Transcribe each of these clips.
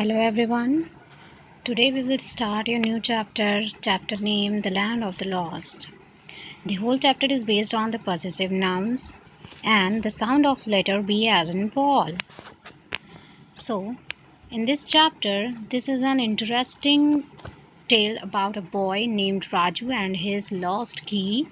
Hello everyone. Today we will start a new chapter named The Land of the Lost. The whole chapter is based on the possessive nouns and the sound of letter B as in ball. So, in this chapter, this is an interesting tale about a boy named Raju and his lost key.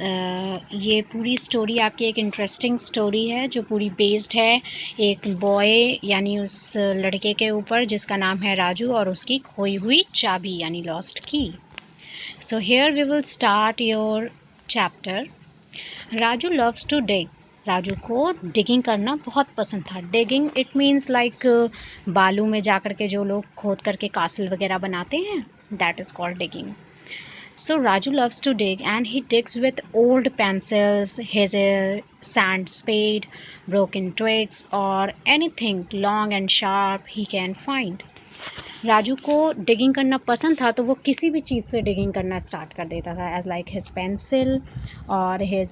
ये पूरी story आपकी एक interesting story है जो पूरी based है एक boy यानी उस लड़के के ऊपर जिसका नाम है राजू और उसकी खोई हुई चाबी यानी लॉस्ट की. So here we will start your chapter. Raju loves to dig. Raju को डिगिंग करना बहुत पसंद था. डिगिंग इट मीन्स लाइक बालू में जा कर के जो लोग खोद करके कासल वगैरह बनाते हैं, that is called digging. So Raju loves to dig and he digs with old pencils, his sand spade, broken twigs or anything long and sharp he can find. Raju को डिगिंग करना पसंद था तो वो किसी भी चीज़ से डिगिंग करना स्टार्ट कर देता था एज लाइक हिज पेंसिल और his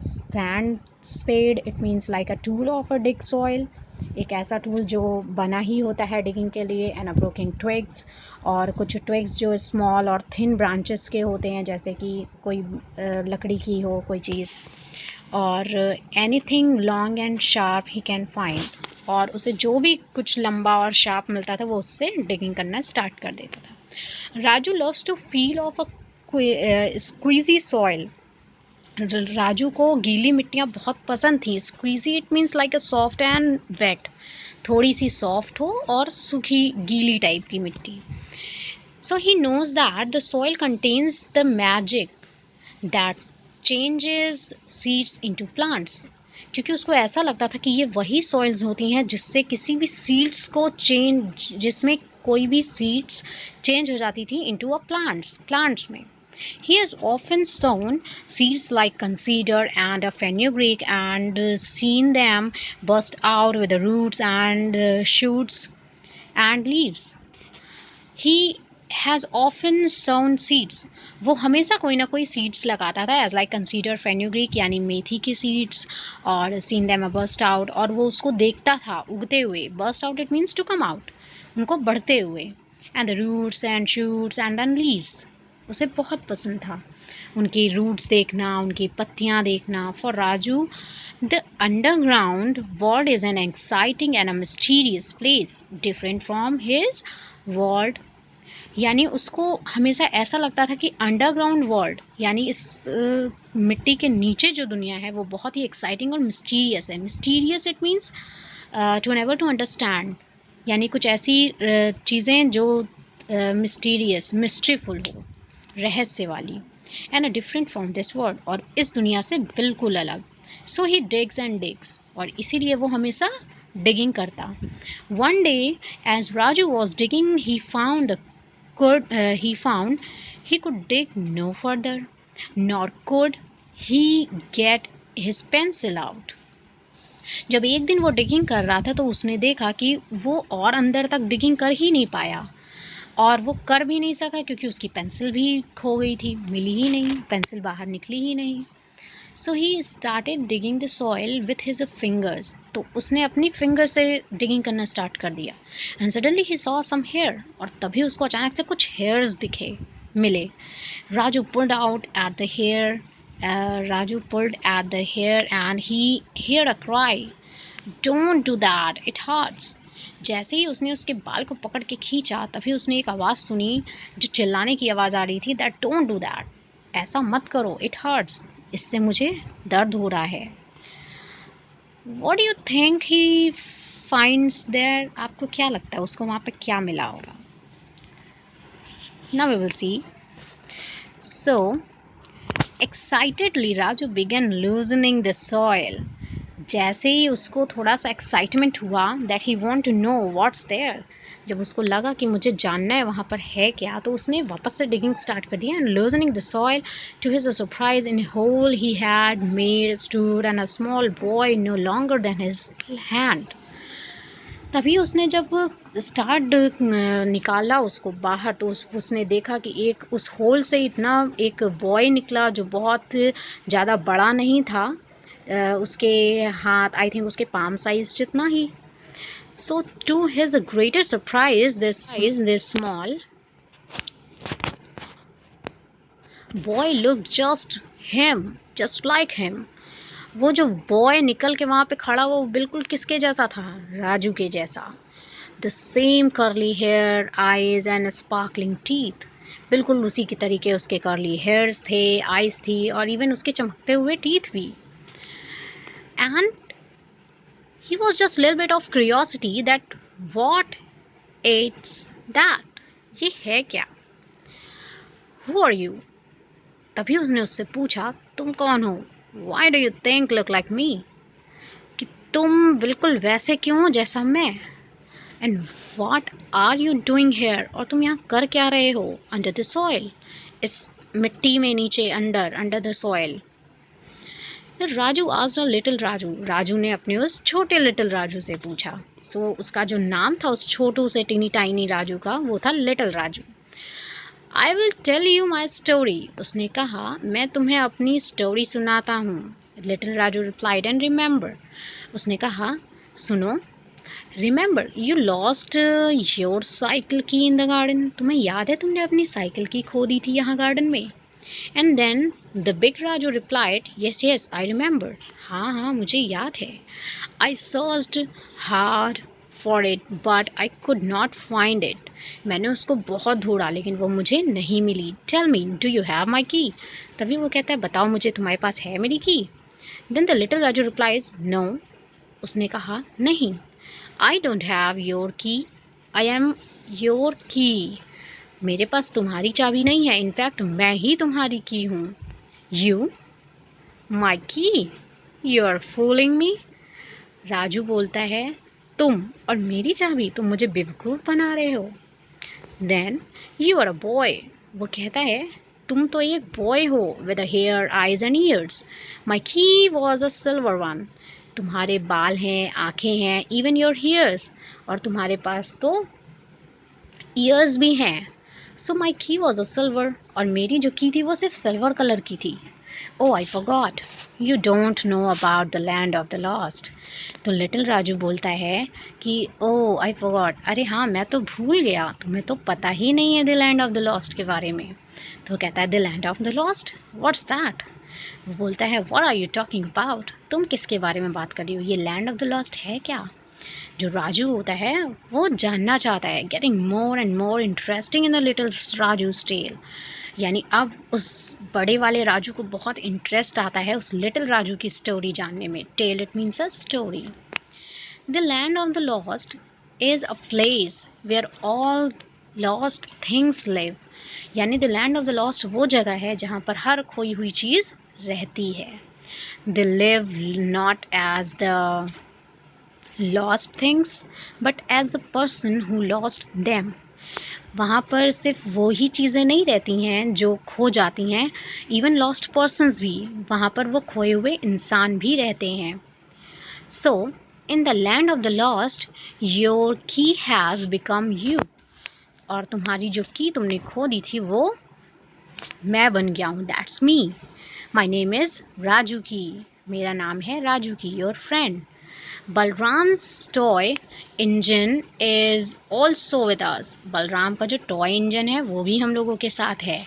sand spade. It means like a tool of a dig soil, एक ऐसा टूल जो बना ही होता है डिगिंग के लिए. एंड अ ब्रोकिंग ट्विग्स, और कुछ ट्विग्स जो स्मॉल और थिन ब्रांचेस के होते हैं जैसे कि कोई लकड़ी की हो कोई चीज़. और anything long and sharp he can find, और उसे जो भी कुछ लंबा और शार्प मिलता था वो उससे डिगिंग करना स्टार्ट कर देता था. Raju loves to feel of a squishy soil. Raju को गीली मिट्टियाँ बहुत पसंद थी. Squishy it means like a soft and wet, थोड़ी सी सॉफ्ट हो और सूखी गीली टाइप की मिट्टी. So he knows that the soil contains the magic that changes seeds into plants. क्योंकि उसको ऐसा लगता था कि ये वही सॉइल्स होती हैं जिससे किसी भी सीड्स को जिसमें कोई भी सीड्स चेंज हो जाती थी इनटू अ प्लांट्स में. He has often sown seeds like consider and fenugreek and seen them burst out with the roots and shoots and leaves. He has often sown seeds. वो हमेशा कोई ना कोई seeds लगाता था एज लाइक कंसीडर फेन्यूग्रीक यानी मेथी की seeds, और सीन दैम बर्स्ट आउट, और वो उसको देखता था उगते हुए. Burst out it means to come out, उनको बढ़ते हुए. And the roots and shoots and then leaves, उसे बहुत पसंद था उनकी रूट्स देखना, उनकी पत्तियाँ देखना. For Raju the underground world is an exciting and a mysterious place different from his world. यानी उसको हमेशा ऐसा लगता था कि अंडरग्राउंड वर्ल्ड यानी इस मिट्टी के नीचे जो दुनिया है वो बहुत ही एक्साइटिंग और मिस्टीरियस है. Mysterious it means to never to understand, यानी कुछ ऐसी चीज़ें जो मिस्टीरियस मिस्ट्रीफुल हो, रहस्य वाली. And a different from this world, और इस दुनिया से बिल्कुल अलग. So he digs and digs, और इसीलिए वो हमेशा डिगिंग करता. One day as Raju was digging he found he could dig no further, nor could he get his pencil out. जब एक दिन वो डिगिंग कर रहा था तो उसने देखा कि वो और अंदर तक डिगिंग कर ही नहीं पाया, और वो कर भी नहीं सका क्योंकि उसकी पेंसिल भी खो गई थी, मिली ही नहीं, पेंसिल बाहर निकली ही नहीं. So he started digging the soil with his fingers. तो उसने अपनी फिंगर से डिगिंग करना स्टार्ट कर दिया. And suddenly he saw some hair, और तभी उसको अचानक से कुछ हेयर्स मिले. Raju pulled out at the hair. Raju pulled at the hair and he hear a cry, don't do that, it hurts. जैसे ही उसने उसके बाल को पकड़ के खींचा तभी उसने एक आवाज़ सुनी जो चिल्लाने की आवाज़ आ रही थी, दैट डोंट डू दैट, ऐसा मत करो, इट हर्ट्स, इससे मुझे दर्द हो रहा है. What do you think he finds there? आपको क्या लगता है उसको वहाँ पे क्या मिला होगा? Now we will see. So excitedly Raju began loosening the soil. जैसे ही उसको थोड़ा सा एक्साइटमेंट हुआ that he want to know what's there, जब उसको लगा कि मुझे जानना है वहाँ पर है क्या, तो उसने वापस से डिगिंग स्टार्ट कर दिया. And loosening the soil to his surprise in hole he had made stood and a small boy no longer than his hand. तभी उसने जब स्टार्ट निकाला उसको बाहर तो उसने देखा कि एक उस होल से इतना एक बॉय निकला जो बहुत ज़्यादा बड़ा नहीं था, उसके हाथ आई थिंक उसके पाम साइज़ जितना ही. So to his greater surprise, this small boy looked just like him. वो जो बॉय निकल के वहाँ पे खड़ा हुआ वो बिल्कुल किसके जैसा था? राजू के जैसा। The same curly hair, eyes and sparkling teeth. बिल्कुल उसी की तरीके उसके कर्ली हेयर्स थे, आईज थी और इवन उसके चमकते हुए टीथ भी। And he was just a little bit of curiosity that what it's that, ये है क्या? Who are you? तभी उसने उससे पूछा, तुम कौन हो? Why do you think look like me? कि तुम बिल्कुल वैसे क्यों हो जैसा मैं? And what are you doing here? और तुम यहाँ कर क्या रहे हो? Under the soil, इस मिट्टी में नीचे, under the soil. Raju asked a little Raju, Raju ने अपने उस छोटे लिटिल राजू से पूछा। सो उसका जो नाम था उस छोटू से टीनी टाइनी राजू का, वो था little Raju. I will tell you my story, उसने कहा मैं तुम्हें अपनी स्टोरी सुनाता हूँ। Little Raju replied and remember, उसने कहा सुनो। Remember you lost your cycle key in the garden, तुम्हें याद है तुमने अपनी साइकिल की खो दी थी यहाँ गार्डन में? And then the big Raju replied, yes, I remember. हाँ, मुझे याद है. I searched hard for it, but I could not find it. मैंने उसको बहुत ढूंढा लेकिन वो मुझे नहीं मिली. Tell me, do you have my key? तभी वो कहता है बताओ मुझे तुम्हारे पास है मेरी की? Then the little Raju replies, no. उसने कहा नहीं. I don't have your key. I am your key. मेरे पास तुम्हारी चाबी नहीं है, इनफैक्ट मैं ही तुम्हारी की हूँ। यू माई की, यू आर फूलिंग मी। राजू बोलता है तुम और मेरी चाबी, तुम मुझे बेवकूफ़ बना रहे हो। Then you are a boy, वो कहता है तुम तो एक बॉय हो with a hair, eyes and ears. My key was a silver one, तुम्हारे बाल हैं, आँखें हैं, इवन योर हेयर्स, और तुम्हारे पास तो ईयर्स भी हैं। सो माई की वॉज अ सिल्वर, और मेरी जो की थी वो सिर्फ सिल्वर कलर की थी। Oh I forgot, you don't know about the land of the lost. तो लिटिल राजू बोलता है कि ओ आई फॉरगॉट, अरे हाँ मैं तो भूल गया, तुम्हें तो पता ही नहीं है the land of the lost के बारे में। तो कहता है the land of the lost, what's that? वो बोलता है what are you talking about, तुम किसके बारे में बात कर रही हो, ये लैंड ऑफ द लॉस्ट है क्या? जो राजू होता है वो जानना चाहता है, getting more and more interesting in the little Raju's tale. यानी अब उस बड़े वाले राजू को बहुत इंटरेस्ट आता है उस लिटिल राजू की स्टोरी जानने में। Tell it means a story. The land of the lost is a place where all lost things live. यानी the land of the lost वो जगह है जहाँ पर हर खोई हुई चीज़ रहती है। They live not as the lost things but as the person who lost them। वहाँ पर सिर्फ वो ही चीज़ें नहीं रहती हैं जो खो जाती हैं, इवन लॉस्ट पर्सन्स भी, वहाँ पर वो खोए हुए इंसान भी रहते हैं। So in the land of the lost your key has become you, और तुम्हारी जो की तुमने खो दी थी वो मैं बन गया हूँ, that's me. My name is Raju key, मेरा नाम है Raju key, your friend. Balram's toy engine is also with us. Balram का जो टॉय इंजन है वो भी हम लोगों के साथ है।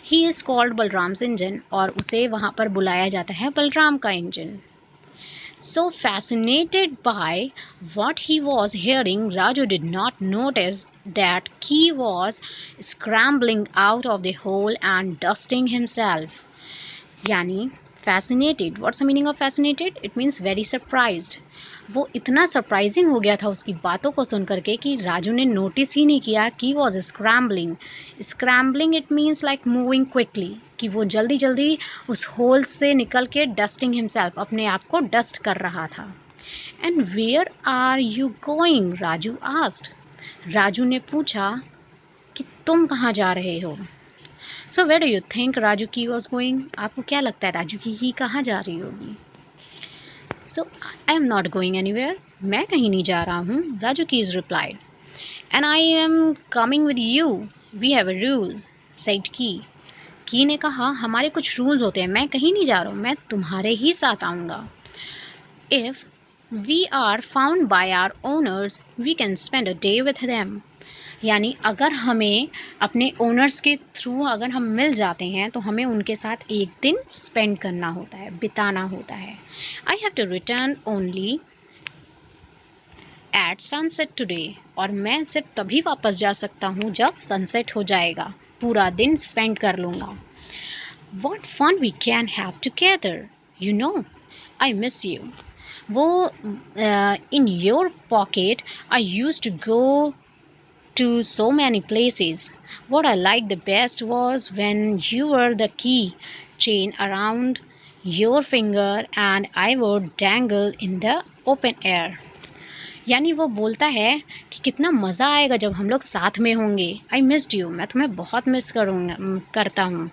ही इज़ कॉल्ड बलराम्स इंजन, और उसे वहाँ पर बुलाया जाता है बलराम का engine. So fascinated by what he was hearing, Raju did not notice that Key was scrambling out of the hole and dusting himself। यानी fascinated, what's the meaning of fascinated? It means very surprised. वो इतना surprising हो गया था उसकी बातों को सुन करके कि राजू ने नोटिस ही नहीं किया कि was scrambling. Scrambling it means like moving quickly, कि वो जल्दी जल्दी उस होल से निकल के डस्टिंग हिमसेल्फ, अपने आप को डस्ट कर रहा था। And where are you going, Raju asked. Raju ने पूछा कि तुम कहाँ जा रहे हो। So where do you think Raju key was going, आपको क्या लगता है राजू की कहाँ जा रही होगी? So I am not going anywhere, मैं कहीं नहीं जा रहा हूँ, Raju key is replied. And I am coming with you, we have a rule, said key ने कहा हमारे कुछ रूल्स होते हैं, मैं कहीं नहीं जा रहा हूँ, मैं तुम्हारे ही साथ आऊँगा। If we are found by our owners we can spend a day with them. यानी अगर हमें अपने ओनर्स के थ्रू अगर हम मिल जाते हैं तो हमें उनके साथ एक दिन स्पेंड करना होता है, बिताना होता है। I have to return only at sunset today. और मैं सिर्फ तभी वापस जा सकता हूँ जब सनसेट हो जाएगा, पूरा दिन स्पेंड कर लूँगा। What fun we can have together, you know I miss you. वो in your pocket I use to go to so many places. What I liked the best was when you were the key chain around your finger and I would dangle in the open air. यानी वो बोलता है कि कितना मज़ा आएगा जब हम लोग साथ में होंगे। आई मिस्ड यू, मैं तुम्हें बहुत मिस करता हूँ।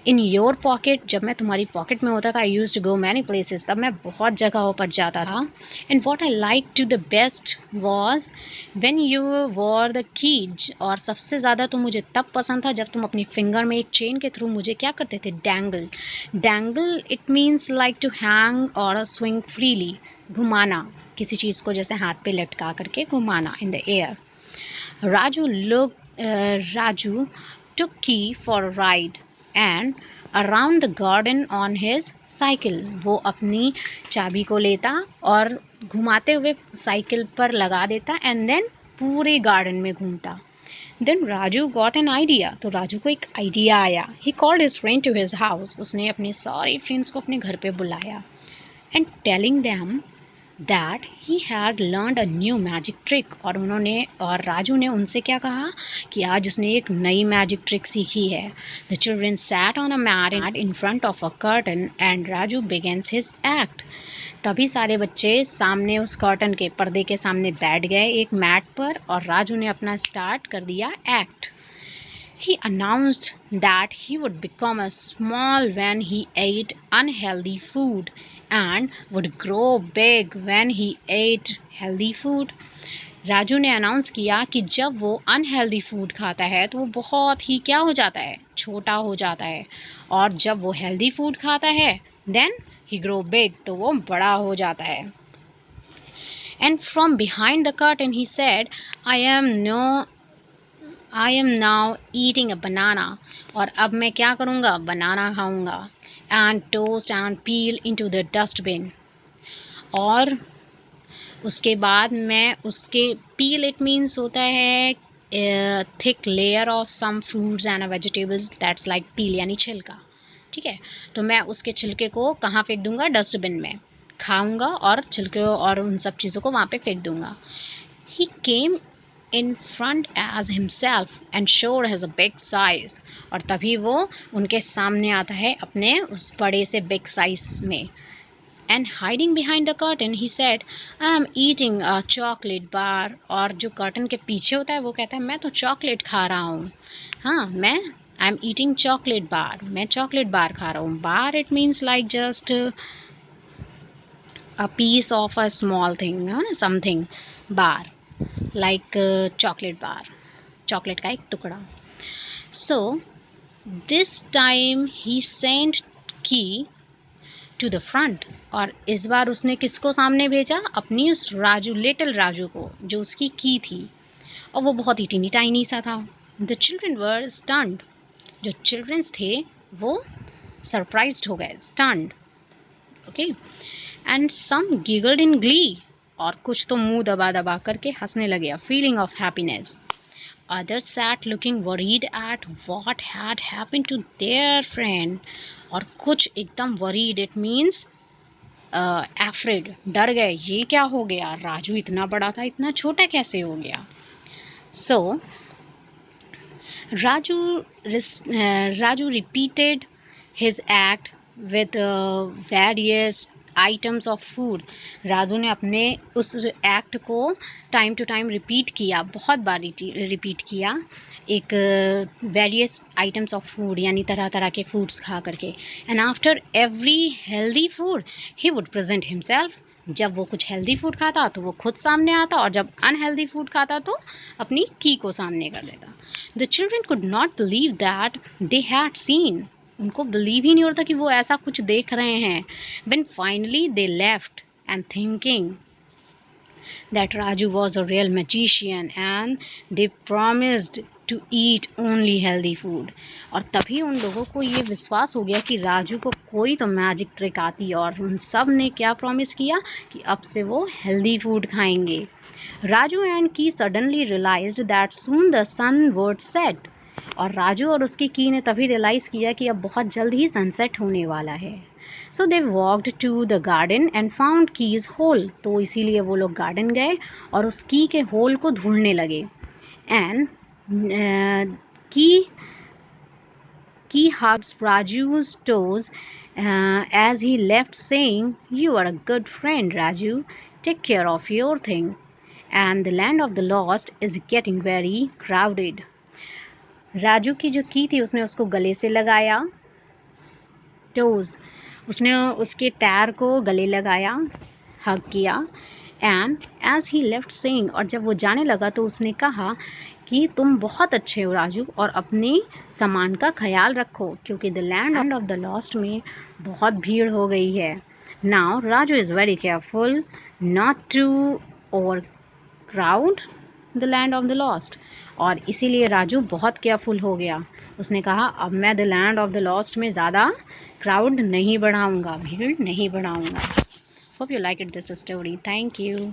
इन योर पॉकेट, जब मैं तुम्हारी पॉकेट में होता था, I use to go many places, तब मैं बहुत जगहों पर जाता था। And what I like to the best was when you wore the keys. और सबसे ज़्यादा तो मुझे तब पसंद था जब तुम अपनी फिंगर में एक चेन के थ्रू मुझे क्या करते थे, dangle. Dangle it means like to hang और स्विंग फ्रीली, घुमाना, किसी चीज़ को जैसे हाथ पे लटका करके घुमाना in the air. Raju took key for a ride and around the garden on his cycle. वो अपनी चाबी को लेता और घुमाते हुए साइकिल पर लगा देता एंड देन पूरे गार्डन में घूमता। Then Raju got an idea, तो राजू को एक आइडिया आया। He called his friend to his house, उसने अपने सारे फ्रेंड्स को अपने घर पे बुलाया and telling them that he had learned a new magic trick. और राजू ने उनसे क्या कहा कि आज उसने एक नई मैजिक ट्रिक सीखी है। The children sat on a mat in front of a curtain and Raju begins his act. तभी सारे बच्चे सामने उस कर्टन के पर्दे के सामने बैठ गए एक मैट पर और राजू ने अपना स्टार्ट कर दिया act. He announced that he would become a small when he ate unhealthy food and would grow big when he ate healthy food. Raju ने अनाउंस किया कि जब वो अनहेल्दी फूड खाता है तो वो बहुत ही क्या हो जाता है, छोटा हो जाता है, और जब वो हेल्दी फूड खाता है देन ही ग्रो बिग, तो वो बड़ा हो जाता है। And from behind the curtain he said, I am now eating a banana. और अब मैं क्या करूँगा, बनाना खाऊँगा। And toast and peel into the dustbin. और उसके बाद मैं उसके पील इट मीन्स होता है thick layer of some fruits and vegetables, that's like peel यानी छिलका, ठीक है। तो मैं उसके छिलके को कहाँ फेंक दूँगा, डस्टबिन में खाऊँगा और छिलके और उन सब चीज़ों को वहाँ पे फेंक दूँगा। ही केम in front as himself and showed his big size। और तभी वो उनके सामने आता है अपने उस बड़े से big size में। and hiding behind the curtain he said, I am eating a chocolate bar। और जो कर्टन के पीछे होता है वो कहता है मैं तो चॉकलेट खा रहा हूँ। हाँ, मैं I am eating chocolate bar, मैं चॉकलेट बार खा रहा हूँ। Bar it means like just a piece of a small thing, something, bar like chocolate bar, chocolate का एक टुकड़ा। So this time he sent key to the front। और इस बार उसने किसको सामने भेजा, अपनी उस राजू, लिटिल राजू को, जो उसकी की थी और वो बहुत ही टीनी टाइनी सा था। The children were stunned। जो चिल्ड्रंस थे वो सरप्राइज्ड हो गए, stunned, okay. And some giggled in glee. और कुछ तो मुंह दबा दबा करके हंसने लगे, a feeling of happiness. Others sat looking worried at what had happened to their friend। और कुछ एकदम worried, it means afraid, डर गए, ये क्या हो गया, राजू इतना बड़ा था, इतना छोटा कैसे हो गया। So Raju repeated his act with various items of food. Raju ने अपने उस एक्ट को टाइम टू टाइम रिपीट किया, बहुत बार रिपीट किया, एक वेरियस आइटम्स ऑफ फूड यानी तरह तरह के फूड्स खा करके। And after every healthy food he would present himself. जब वो कुछ हेल्दी फूड खाता तो वो खुद सामने आता और जब अनहेल्दी फूड खाता तो अपनी की को सामने कर देता। The children could not believe that they had seen. उनको बिलीव ही नहीं होता कि वो ऐसा कुछ देख रहे हैं। When finally they left, and thinking that Raju was a real magician and they promised to eat only healthy food. और तभी उन लोगों को ये विश्वास हो गया कि राजू को कोई तो मैजिक ट्रिक आती है और उन सब ने क्या प्रॉमिस किया कि अब से वो हेल्दी फूड खाएंगे. Raju and key suddenly realized that soon the sun would set. और राजू और उसकी की ने तभी रियलाइज़ किया कि अब बहुत जल्द ही सनसेट होने वाला है. So they walked to the garden and found keys hole. तो इसीलिए वो लोग गार्डन गए और उस की के होल को ढूंढने लगे. एंड की hugs Raju's toes as he left, saying, "You are a good friend, Raju. Take care of your thing. And the land of the lost is getting very crowded." Raju की जो की थी उसने उसको गले से लगाया. टोज, उसने उसके पैर को गले लगाया, हग किया. And as he left saying, और जब वो जाने लगा तो उसने कहा कि तुम बहुत अच्छे हो राजू और अपने सामान का ख्याल रखो क्योंकि the land of the lost में बहुत भीड़ हो गई है. Now Raju is very careful not to overcrowd the land of the lost. और इसीलिए राजू बहुत केयरफुल हो गया. उसने कहा अब मैं the land of the lost में ज़्यादा क्राउड नहीं बढ़ाऊँगा, भीड़ नहीं बढ़ाऊँगा. Hope you like it this story. Thank you.